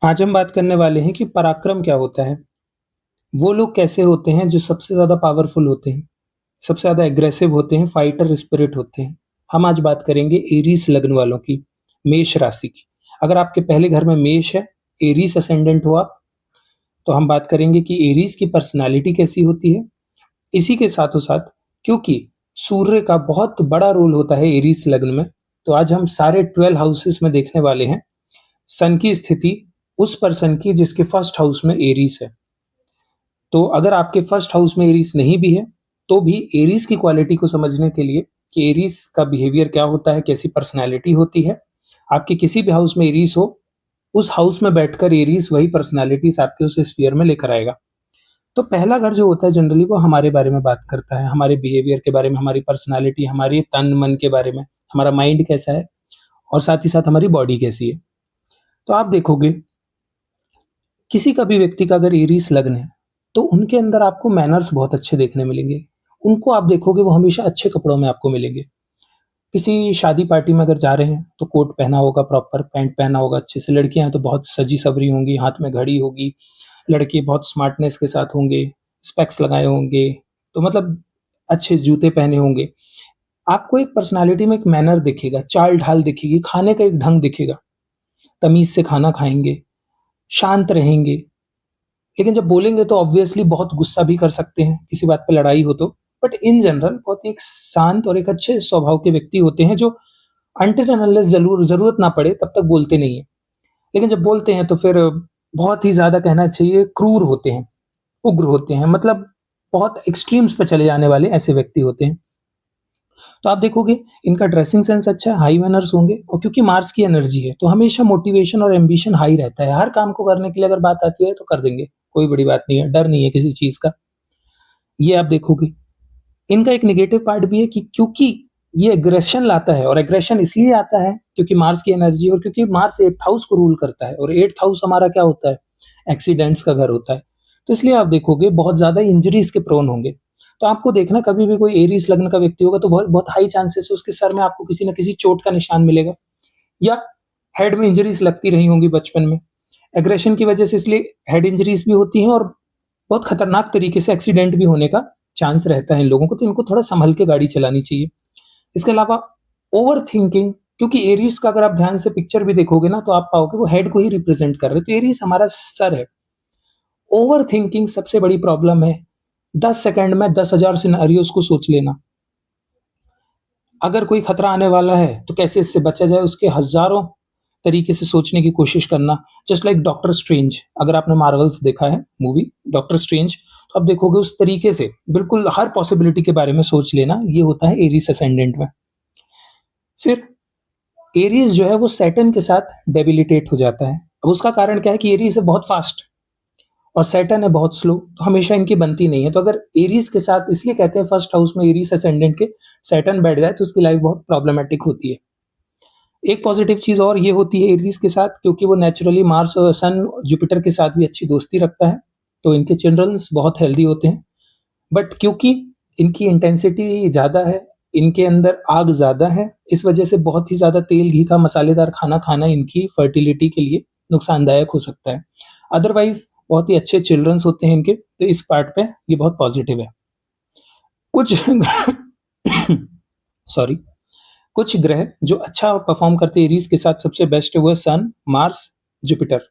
आज हम बात करने वाले हैं कि पराक्रम क्या होता है? वो लोग कैसे होते हैं जो सबसे ज़्यादा पावरफुल होते हैं, सबसे ज़्यादा एग्रेसिव होते हैं, फाइटर स्पिरिट होते हैं। हम आज बात करेंगे एरीस लग्न वालों की, मेष राशि की। अगर आपके पहले घर में मेष है, एरीस असेंडेंट हो आप, तो हम बात करेंगे कि एरीस की पर्सनैलिटी कैसी होती है। इसी के साथों-साथ क्योंकि सूर्य का बहुत बड़ा रोल होता है एरीस लग्न में, तो आज हम सारे 12 हाउसेस में देखने वाले हैं सन की स्थिति उस पर्सन की जिसके फर्स्ट हाउस में एरीस है। तो अगर आपके फर्स्ट हाउस में एरीस नहीं भी है, तो भी एरीस की क्वालिटी को समझने के लिए कि एरीस का बिहेवियर क्या होता है, कैसी पर्सनैलिटी होती है, आपके किसी भी हाउस में एरीस हो, उस हाउस में बैठकर एरीस वही पर्सनैलिटीज़ आपके उस स्फीयर में लेकर आएगा। तो पहला घर जो होता है जनरली वो हमारे बारे में बात करता है, हमारे बिहेवियर के बारे में, हमारी पर्सनैलिटी, हमारे तन-मन के बारे में, हमारा माइंड कैसा है और साथ ही साथ हमारी बॉडी कैसी है। तो आप देखोगे किसी का भी व्यक्ति का अगर एरीस लग्न है, तो उनके अंदर आपको मैनर्स बहुत अच्छे देखने मिलेंगे। उनको आप देखोगे वो हमेशा अच्छे कपड़ों में आपको मिलेंगे। किसी शादी पार्टी में अगर जा रहे हैं, तो कोट पहना होगा प्रॉपर, पैंट पहना होगा अच्छे से, लड़कियाँ हैं तो बहुत सजी-सवरी होंगी, हाथ में घड़ी होगी, लड़के बहुत स्मार्टनेस के साथ होंगे, स्पेक्स लगाए होंगे, तो मतलब अच्छे जूते पहने होंगे। आपको एक पर्सनैलिटी में एक मैनर दिखेगा, चाल-ढाल दिखेगी, खाने का एक ढंग दिखेगा, तमीज़ से खाना खाएँगे, शांत रहेंगे। लेकिन जब बोलेंगे तो ऑब्वियसली बहुत गुस्सा भी कर सकते हैं, किसी बात पे लड़ाई हो तो। बट इन जनरल बहुत ही एक शांत और एक अच्छे स्वभाव के व्यक्ति होते हैं जो अनटिल एंड अनलेस ज़रूरत ना पड़े तब तक बोलते नहीं हैं। लेकिन जब बोलते हैं तो फिर बहुत ही ज़्यादा कहना चाहिए क्रूर होते हैं, उग्र होते हैं, मतलब बहुत एक्सट्रीम्स पे चले जाने वाले ऐसे व्यक्ति होते हैं। तो आप देखोगे इनका ड्रेसिंग सेंस अच्छा है, हाई मैनर्स होंगे और क्योंकि मार्स की एनर्जी है, तो हमेशा मोटिवेशन और एम्बिशन हाई रहता है। हर काम को करने के लिए अगर बात आती है तो कर देंगे, कोई बड़ी बात नहीं है, डर नहीं है किसी चीज़ का। ये आप देखोगे। इनका एक नेगेटिव पार्ट भी है कि क्योंकि ये एग्रेशन लाता है और एग्रेशन इसलिए आता है क्योंकि मार्स की एनर्जी और क्योंकि मार्स 8th हाउस को रूल करता है और 8th हाउस हमारा क्या होता है? एक्सीडेंट्स का घर होता है। तो इसलिए आप देखोगे बहुत ज़्यादा इंजरीज़ के प्रोन होंगे। तो आपको देखना कभी भी कोई एरीज़ लग्न का व्यक्ति होगा तो बहुत बहुत हाई चांसेस है उसके सर में आपको किसी न किसी चोट का निशान मिलेगा या हेड में इंजरीज़ लगती रही होंगी बचपन में। एग्रेशन की वजह से इसलिए हेड इंजरीज़ भी होती हैं और बहुत खतरनाक तरीके से एक्सीडेंट भी होने का चांस रहता है इन लोगों को, तो इनको थोड़ा सँभल के गाड़ी चलानी चाहिए। इसके अलावा ओवरथिंकिंग क्योंकि एरीज़ का अगर आप ध्यान से पिक्चर भी देखोगे ना तो आप पाओगे वो हेड को ही रिप्रेज़ेंट कर रहे हैं, तो एरीज़ हमारा सर है। ओवरथिंकिंग सबसे बड़ी प्रॉब्लम है। 10 सेकंड में 10,000 सिनेरियोज़ को सोच लेना। अगर कोई खतरा आने वाला है, तो कैसे इससे बचा जाए उसके हज़ारों तरीके से सोचने की कोशिश करना। जस्ट लाइक डॉक्टर स्ट्रेंज, अगर आपने मार्वल्स देखा है मूवी डॉक्टर स्ट्रेंज, तो आप देखोगे उस तरीके से बिल्कुल हर पॉसिबिलिटी के बारे में सोच लेना, ये होता है एरीज़ असेंडेंट में। फिर एरीज़ जो है वो सैटर्न के साथ डेबिलिटेट हो जाता है। अब उसका कारण क्या है कि एरीज़ है बहुत फास्ट और सैटर्न है बहुत स्लो, तो हमेशा इनकी बनती नहीं है। तो अगर एरीज़ के साथ इसलिए कहते हैं फर्स्ट हाउस में एरीज़ असेंडेंट के सैटर्न बैठ जाए तो उसकी लाइफ बहुत प्रॉब्लमैटिक होती है। एक पॉजिटिव चीज़ और ये होती है एरीज़ के साथ क्योंकि वो नेचुरली मार्स और सन, जुपिटर के साथ भी अच्छी दोस्ती रखता है, तो इनके चिल्ड्रंस बहुत हेल्दी होते हैं। बट क्योंकि इनकी इंटेंसिटी ज़्यादा है, इनके अंदर आग ज़्यादा है, इस वजह से बहुत ही ज़्यादा तेल, घी का मसालेदार खाना खाना इनकी फर्टिलिटी के लिए नुकसानदायक हो सकता है। अदरवाइज़ बहुत ही अच्छे चिल्ड्रंस होते हैं इनके, तो इस पार्ट पे ये बहुत पॉजिटिव है। कुछ सॉरी, कुछ ग्रह जो अच्छा परफ़ॉर्म करते हैं एरीज़ के साथ सबसे बेस्ट है वो है सन, मार्स, जुपिटर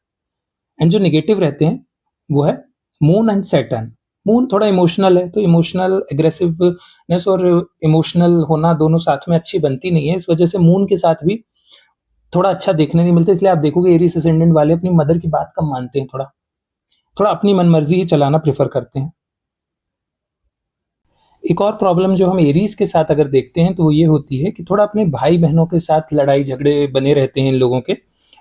एंड जो नेगेटिव रहते हैं वो है मून एंड सैटर्न। मून थोड़ा इमोशनल है, तो इमोशनल एग्रेसिवनेस और इमोशनल होना दोनों साथ में अच्छी बनती नहीं है, इस वजह से मून के साथ भी थोड़ा अच्छा देखने नहीं मिलता, इसलिए आप देखोगे एरीज़ असेंडेंट वाले अपनी मदर की बात कम मानते हैं थोड़ा। थोड़ा अपनी मनमर्ज़ी ही चलाना प्रेफ़र करते हैं। एक और प्रॉब्लम जो हम एरीज़ के साथ अगर देखते हैं तो वो ये होती है कि थोड़ा अपने भाई-बहनों के साथ लड़ाई-झगड़े बने रहते हैं इन लोगों के,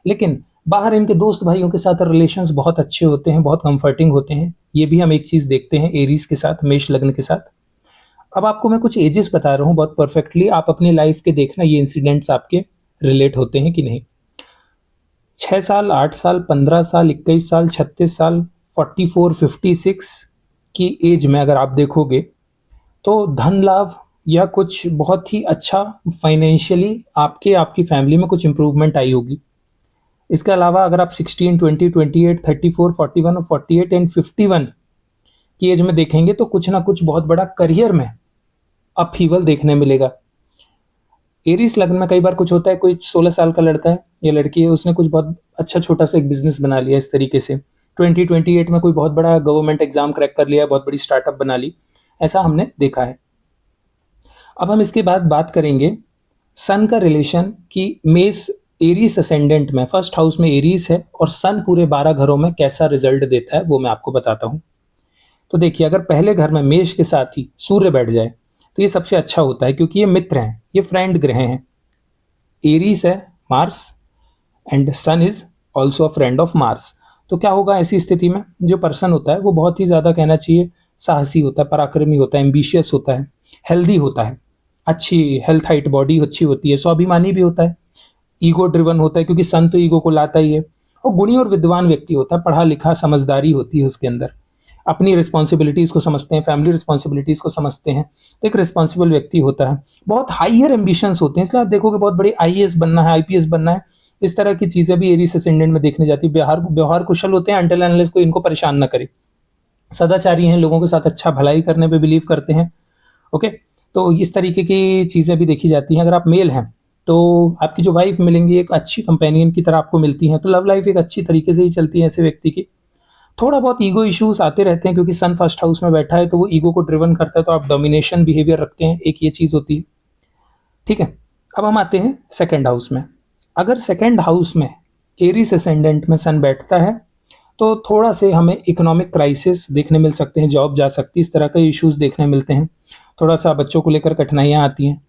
लेकिन बाहर इनके दोस्त भाइयों के साथ रिलेशंस बहुत अच्छे होते हैं, बहुत कम्फ़र्टिंग होते हैं। ये भी हम एक चीज़ देखते हैं एरीज़ के साथ, मेष लग्न के साथ। अब आपको मैं कुछ एजेस बता रहा हूँ बहुत परफ़ेक्टली, आप अपनी लाइफ़ के देखना ये इंसिडेंट्स आपके रिलेट होते हैं कि नहीं। 6 साल, 8 साल, 15 साल, 21 साल, 36 साल, 44, 56 की एज में अगर आप देखोगे तो धन लाभ या कुछ बहुत ही अच्छा फाइनेंशियली आपके आपकी फैमिली में कुछ इम्प्रूवमेंट आई होगी। इसके अलावा अगर आप 16, 20, 28, 34, 41 और 48 एंड 51 की एज में देखेंगे तो कुछ ना कुछ बहुत बड़ा करियर में अपहीवल देखने मिलेगा। एरीज लग्न में कई बार कुछ होता है, कोई 16 साल का लड़का है या लड़की है, उसने कुछ बहुत अच्छा छोटा सा एक बिजनेस बना लिया इस तरीके से। 2028 में कोई बहुत बड़ा गवर्नमेंट एग्जाम क्रैक कर लिया, बहुत बड़ी स्टार्टअप बना ली, ऐसा हमने देखा है। अब हम इसके बाद बात करेंगे सन का रिलेशन कि मेष एरीज असेंडेंट में फर्स्ट हाउस में एरीज है और सन पूरे 12 घरों में कैसा रिजल्ट देता है वो मैं आपको बताता हूं। तो देखिए, अगर पहले घर में मेष के साथ ही सूर्य बैठ जाए तो ये सबसे अच्छा होता है, क्योंकि ये मित्र हैं, ये फ्रेंड ग्रह हैं। एरीज है Mars and sun is also a friend of Mars. तो क्या होगा ऐसी स्थिति में, जो पर्सन होता है वो बहुत ही ज़्यादा कहना चाहिए साहसी होता है, पराक्रमी होता है, एम्बिशियस होता है, हेल्दी होता है, अच्छी हेल्थ हाइट बॉडी अच्छी होती है, स्वाभिमानी भी होता है, ईगो ड्रिवन होता है क्योंकि सन तो ईगो को लाता ही है, और गुणी और विद्वान व्यक्ति होता है, पढ़ा लिखा, समझदारी होती है उसके अंदर, अपनी रिस्पॉन्सिबिलिटीज़ को समझते हैं, फैमिली रिस्पॉन्सिबिलिटीज़ को समझते हैं, तो एक रिस्पॉन्सिबल व्यक्ति होता है। बहुत हाइयर एम्बिशंस होते हैं, इसलिए आप देखोगे बहुत बड़ी आईएएस बनना है, आईपीएस बनना है, इस तरह की चीज़ें भी एरीज असेंडेंट में देखने जाती है। व्यवहार कुशल होते हैं अंटिल अनलेस कोई इनको परेशान ना करे, सदाचारी हैं, लोगों के साथ अच्छा भलाई करने पे बिलीव करते हैं। ओके, तो इस तरीके की चीज़ें भी देखी जाती हैं। अगर आप मेल हैं तो आपकी जो वाइफ मिलेंगी एक अच्छी कंपेनियन की तरह आपको मिलती हैं, तो लव लाइफ एक अच्छी तरीके से ही चलती है ऐसे व्यक्ति की। थोड़ा बहुत ईगो इश्यूज आते रहते हैं क्योंकि सन फर्स्ट हाउस में बैठा है तो वो ईगो को ड्रिवन करता है, तो आप डोमिनेशन बिहेवियर रखते हैं, एक ये चीज़ होती है। ठीक है, अब हम आते हैं सेकेंड हाउस में। अगर सेकेंड हाउस में एरीज असेंडेंट में सन बैठता है तो थोड़ा से हमें इकोनॉमिक क्राइसिस देखने मिल सकते हैं, जॉब जा सकती है, इस तरह के इश्यूज देखने मिलते हैं, थोड़ा सा बच्चों को लेकर कठिनाइयाँ आती हैं।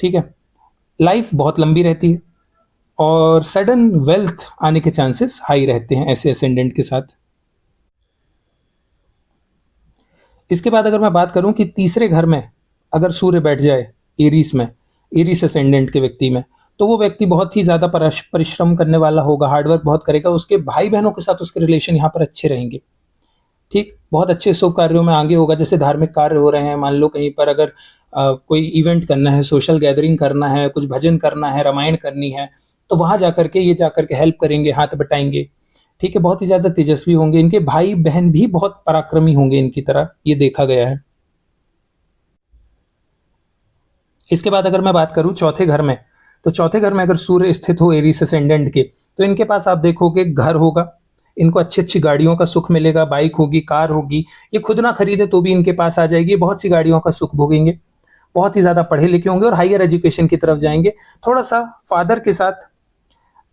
ठीक है, लाइफ बहुत लंबी रहती है और सडन वेल्थ आने के चांसेस हाई रहते हैं ऐसे असेंडेंट के साथ। इसके बाद अगर मैं बात करूं कि तीसरे घर में अगर सूर्य बैठ जाए एरीस में, एरीस असेंडेंट के व्यक्ति में, तो वो व्यक्ति बहुत ही ज़्यादा परिश्रम करने वाला होगा, हार्डवर्क बहुत करेगा, उसके भाई बहनों के साथ उसके रिलेशन यहाँ पर अच्छे रहेंगे। ठीक, बहुत अच्छे शुभ कार्यों में आगे होगा, जैसे धार्मिक कार्य हो रहे हैं, मान लो कहीं पर अगर कोई इवेंट करना है, सोशल गैदरिंग करना है, कुछ भजन करना है, रामायण करनी है, तो वहाँ जाकर के ये जाकर के हेल्प करेंगे, हाथ बटाएंगे। ठीक है, बहुत ही ज़्यादा तेजस्वी होंगे, इनके भाई बहन भी बहुत पराक्रमी होंगे इनकी तरह, ये देखा गया है। इसके बाद अगर मैं बात करूं चौथे घर में, तो चौथे घर में अगर सूर्य स्थित हो एरीस असेंडेंट के, तो इनके पास आप देखोगे घर होगा, इनको अच्छी अच्छी गाड़ियों का सुख मिलेगा, बाइक होगी, कार होगी, ये खुद ना खरीदे तो भी इनके पास आ जाएगी, बहुत सी गाड़ियों का सुख भोगेंगे, बहुत ही ज़्यादा पढ़े लिखे होंगे और हायर एजुकेशन की तरफ जाएंगे। थोड़ा सा फादर के साथ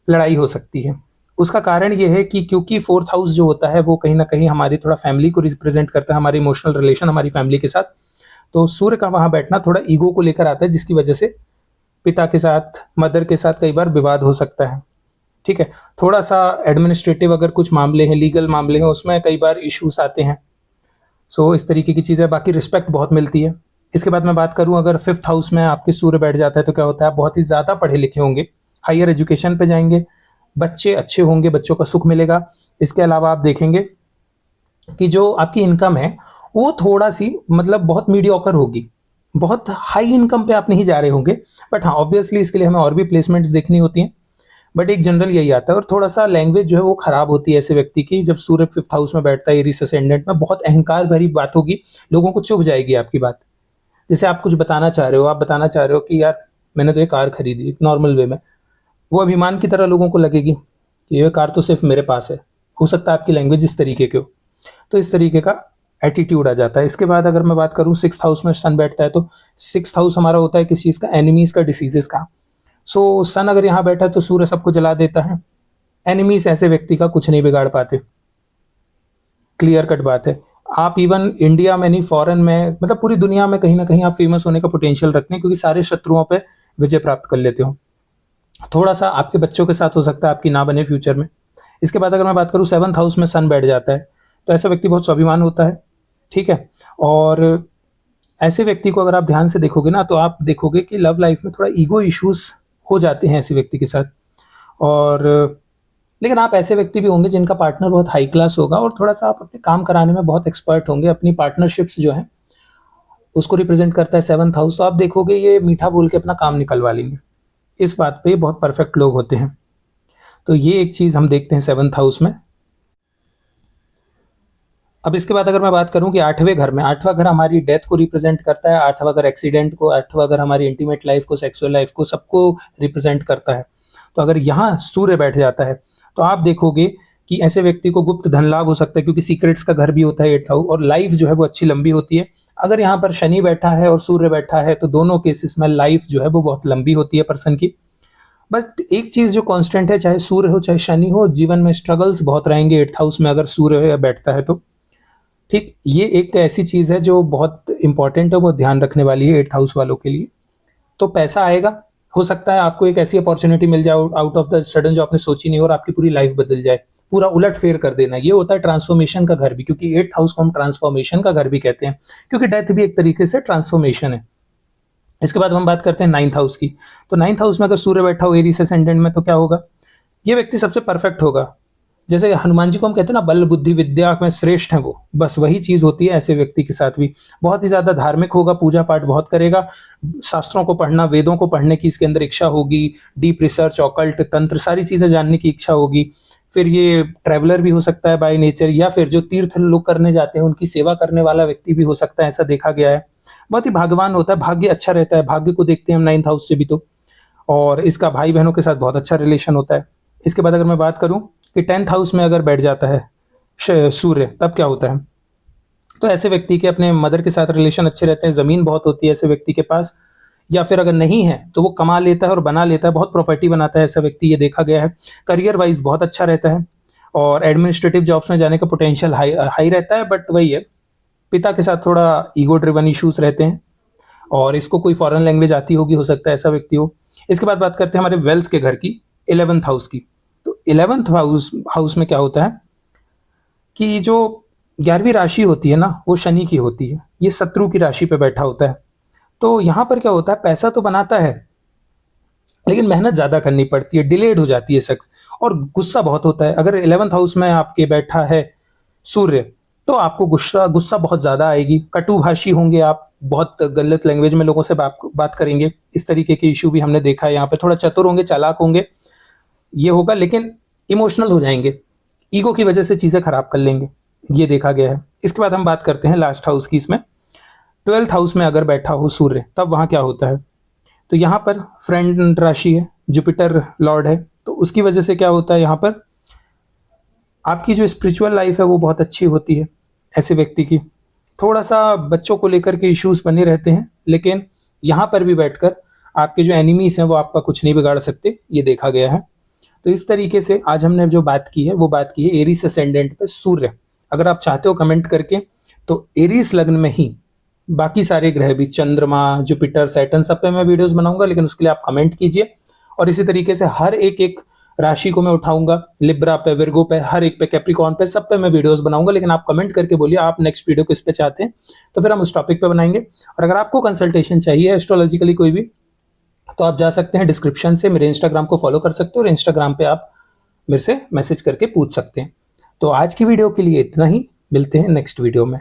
लड़ाई हो सकती है, उसका कारण ये है कि क्योंकि फोर्थ हाउस जो होता है वो कहीं ना कहीं हमारी थोड़ा फैमिली को रिप्रेजेंट करता है, हमारी इमोशनल रिलेशन हमारी फैमिली के साथ, तो सूर्य का वहाँ बैठना थोड़ा ईगो को लेकर आता है, जिसकी वजह से पिता के साथ, मदर के साथ कई बार विवाद हो सकता है। ठीक है, थोड़ा सा एडमिनिस्ट्रेटिव अगर कुछ मामले हैं, लीगल मामले हैं, उसमें कई बार इश्यूज आते हैं। सो इस तरीके की चीज़ें, बाकी रिस्पेक्ट बहुत मिलती है। इसके बाद मैं बात करूं अगर फिफ्थ हाउस में आपके सूर्य बैठ जाता है तो क्या होता है, आप बहुत ही ज़्यादा पढ़े लिखे होंगे, हायर एजुकेशन पे जाएंगे, बच्चे अच्छे होंगे, बच्चों का सुख मिलेगा। इसके अलावा आप देखेंगे कि जो आपकी इनकम है वो थोड़ा सी मतलब बहुत मीडियोकर होगी, बहुत हाई इनकम पे आप नहीं जा रहे होंगे, बट हाँ ऑब्वियसली इसके लिए हमें और भी प्लेसमेंट्स देखनी होती हैं, बट एक जनरल यही आता है। और थोड़ा सा लैंग्वेज जो है वो खराब होती है ऐसे व्यक्ति की, जब सूर्य फिफ्थ हाउस में बैठता है एरीस असेंडेंट में, बहुत अहंकार भरी बात होगी, लोगों को चुभ जाएगी आपकी बात। जैसे आप कुछ बताना चाह रहे हो, आप बताना चाह रहे हो कि यार मैंने तो ये कार खरीदी नॉर्मल वे में, वो अभिमान की तरह लोगों को लगेगी कि ये कार तो सिर्फ मेरे पास है, हो सकता है आपकी लैंग्वेज इस तरीके की हो, तो इस तरीके का एटीट्यूड आ जाता है। इसके बाद अगर मैं बात करूँ सिक्स्थ हाउस में सन बैठता है, तो सिक्स्थ हाउस हमारा होता है किस चीज़ का, एनिमीज का, डिसीजेस का। सो सन अगर यहाँ बैठा है तो सूर्य सबको जला देता है, एनिमीज ऐसे व्यक्ति का कुछ नहीं बिगाड़ पाते, क्लियर कट बात है। आप इवन इंडिया में नहीं, फॉरेन में, मतलब पूरी दुनिया में कहीं ना कहीं आप फेमस होने का पोटेंशियल रखते हैं, क्योंकि सारे शत्रुओं पे विजय प्राप्त कर लेते हो। थोड़ा सा आपके बच्चों के साथ हो सकता है आपकी ना बने फ्यूचर में। इसके बाद अगर मैं बात करूँ सेवंथ हाउस में सन बैठ जाता है, तो ऐसा व्यक्ति बहुत स्वाभिमान होता है। ठीक है, और ऐसे व्यक्ति को अगर आप ध्यान से देखोगे ना, तो आप देखोगे कि लव लाइफ में थोड़ा ईगो इश्यूज हो जाते हैं ऐसे व्यक्ति के साथ। और लेकिन आप ऐसे व्यक्ति भी होंगे जिनका पार्टनर बहुत हाई क्लास होगा, और थोड़ा सा आप अपने काम कराने में बहुत एक्सपर्ट होंगे, अपनी पार्टनरशिप्स जो है उसको रिप्रेजेंट करता है सेवंथ हाउस, तो आप देखोगे ये मीठा बोल के अपना काम निकलवा लेंगे, इस बात पे बहुत परफेक्ट लोग होते हैं। तो ये एक चीज़ हम देखते हैं 7th हाउस में। अब इसके बाद अगर मैं बात करूं कि 8वें घर में, 8वां घर हमारी डेथ को रिप्रेजेंट करता है, 8वां घर एक्सीडेंट को, 8वां घर हमारी इंटीमेट लाइफ को, सेक्सुअल लाइफ को, सबको रिप्रेजेंट करता है। तो अगर यहाँ सूर्य बैठ जाता है तो आप देखोगे कि ऐसे व्यक्ति को गुप्त धन लाभ हो सकता है, क्योंकि सीक्रेट्स का घर भी होता है 8th हाउस, और लाइफ जो है वो अच्छी लंबी होती है। अगर यहाँ पर शनि बैठा है और सूर्य बैठा है तो दोनों केसेस में लाइफ जो है वो बहुत लंबी होती है पर्सन की। बट एक चीज जो कांस्टेंट है, चाहे सूर्य हो चाहे शनि हो, जीवन में स्ट्रगल्स बहुत रहेंगे 8th हाउस में अगर सूर्य बैठता है तो। ठीक, ये एक ऐसी चीज है जो बहुत इंपॉर्टेंट है, वो ध्यान रखने वाली है 8th हाउस वालों के लिए। तो पैसा आएगा, हो सकता है आपको एक ऐसी अपॉर्चुनिटी मिल जाए आउट ऑफ द सडन जो आपने सोची नहीं और आपकी पूरी लाइफ बदल जाए, पूरा उलट फेर कर देना। ये होता है ट्रांसफॉर्मेशन का घर भी, क्योंकि 8th हाउस को हम ट्रांसफॉर्मेशन का घर भी कहते हैं, क्योंकि डेथ भी एक तरीके से ट्रांसफॉर्मेशन है। इसके बाद हम बात करते हैं 9th हाउस की। तो 9th हाउस में अगर सूर्य बैठा हो एरीज असेंडेंट में तो क्या होगा, ये व्यक्ति सबसे परफेक्ट होगा। जैसे हनुमान जी को हम कहते हैं ना, बल बुद्धि विद्या में श्रेष्ठ है वो, बस वही चीज होती है ऐसे व्यक्ति के साथ भी। बहुत ही ज्यादा धार्मिक होगा, पूजा पाठ बहुत करेगा, शास्त्रों को पढ़ना, वेदों को पढ़ने की इसके अंदर इच्छा होगी, डीप रिसर्च, ऑकल्ट, तंत्र, सारी चीजें जानने की इच्छा होगी। फिर ये ट्रैवलर भी हो सकता है बाय नेचर, या फिर जो तीर्थ लोग करने जाते हैं उनकी सेवा करने वाला व्यक्ति भी हो सकता है, ऐसा देखा गया है। बहुत ही भाग्यवान होता है, भाग्य अच्छा रहता है, भाग्य को देखते हैं हम 9th हाउस से भी तो। और इसका भाई बहनों के साथ बहुत अच्छा रिलेशन होता है। इसके बाद अगर मैं बात करूं कि 10th हाउस में अगर बैठ जाता है सूर्य, तब क्या होता है, तो ऐसे व्यक्ति के अपने मदर के साथ रिलेशन अच्छे रहते हैं, जमीन बहुत होती है ऐसे व्यक्ति के पास, या फिर अगर नहीं है तो वो कमा लेता है और बना लेता है, बहुत प्रॉपर्टी बनाता है ऐसा व्यक्ति, ये देखा गया है। करियर वाइज बहुत अच्छा रहता है और एडमिनिस्ट्रेटिव जॉब्स में जाने का पोटेंशियल हाई रहता है। बट वही है, पिता के साथ थोड़ा ईगो ड्रिवन इश्यूज रहते हैं, और इसको कोई फॉरेन लैंग्वेज आती होगी, हो सकता है ऐसा व्यक्ति हो। इसके बाद बात करते हैं हमारे वेल्थ के घर की, 11th हाउस की। तो 11th हाउस में क्या होता है कि जो 11वीं राशि होती है ना, वो शनि की होती है, ये शत्रु की राशि पे बैठा होता है। तो यहाँ पर क्या होता है, पैसा तो बनाता है लेकिन मेहनत ज्यादा करनी पड़ती है, डिलेड हो जाती है शख्स, और गुस्सा बहुत होता है। अगर 11th हाउस में आपके बैठा है सूर्य तो आपको गुस्सा गुस्सा बहुत ज्यादा आएगी, कटुभाषी होंगे आप, बहुत गलत लैंग्वेज में लोगों से बात करेंगे, इस तरीके के इशू भी हमने देखा है यहाँ पे। थोड़ा चतुर होंगे, चालाक होंगे, ये होगा, लेकिन इमोशनल हो जाएंगे, ईगो की वजह से चीजें खराब कर लेंगे, ये देखा गया है। इसके बाद हम बात करते हैं लास्ट हाउस की, इसमें 12th हाउस में अगर बैठा हो सूर्य, तब वहां क्या होता है, तो यहाँ पर फ्रेंड राशि है, जुपिटर लॉर्ड है, तो उसकी वजह से क्या होता है, यहाँ पर आपकी जो स्पिरिचुअल लाइफ है वो बहुत अच्छी होती है ऐसे व्यक्ति की। थोड़ा सा बच्चों को लेकर के इश्यूज बने रहते हैं, लेकिन यहाँ पर भी बैठकर आपके जो एनिमीज हैं वो आपका कुछ नहीं बिगाड़ सकते, ये देखा गया है। तो इस तरीके से आज हमने जो बात की है वो बात की है एरीज असेंडेंट पे सूर्य। अगर आप चाहते हो कमेंट करके, तो एरीज लग्न में ही बाकी सारे ग्रह भी, चंद्रमा, जुपिटर, सैटर्न, सब पे मैं वीडियोस बनाऊंगा, लेकिन उसके लिए आप कमेंट कीजिए। और इसी तरीके से हर एक एक राशि को मैं उठाऊंगा, लिब्रा पे, विर्गो पे, हर एक पे, कैप्रिकॉर्न पे, सब पे मैं वीडियोस बनाऊंगा। लेकिन आप कमेंट करके बोलिए आप नेक्स्ट वीडियो किस पे चाहते हैं, तो फिर हम उस टॉपिक पे बनाएंगे। और अगर आपको कंसल्टेशन चाहिए एस्ट्रोलॉजिकली कोई भी, तो आप जा सकते हैं डिस्क्रिप्शन से, मेरे इंस्टाग्राम को फॉलो कर सकते हो, और इंस्टाग्राम पे आप मेरे से मैसेज करके पूछ सकते हैं। तो आज की वीडियो के लिए इतना ही, मिलते हैं नेक्स्ट वीडियो में।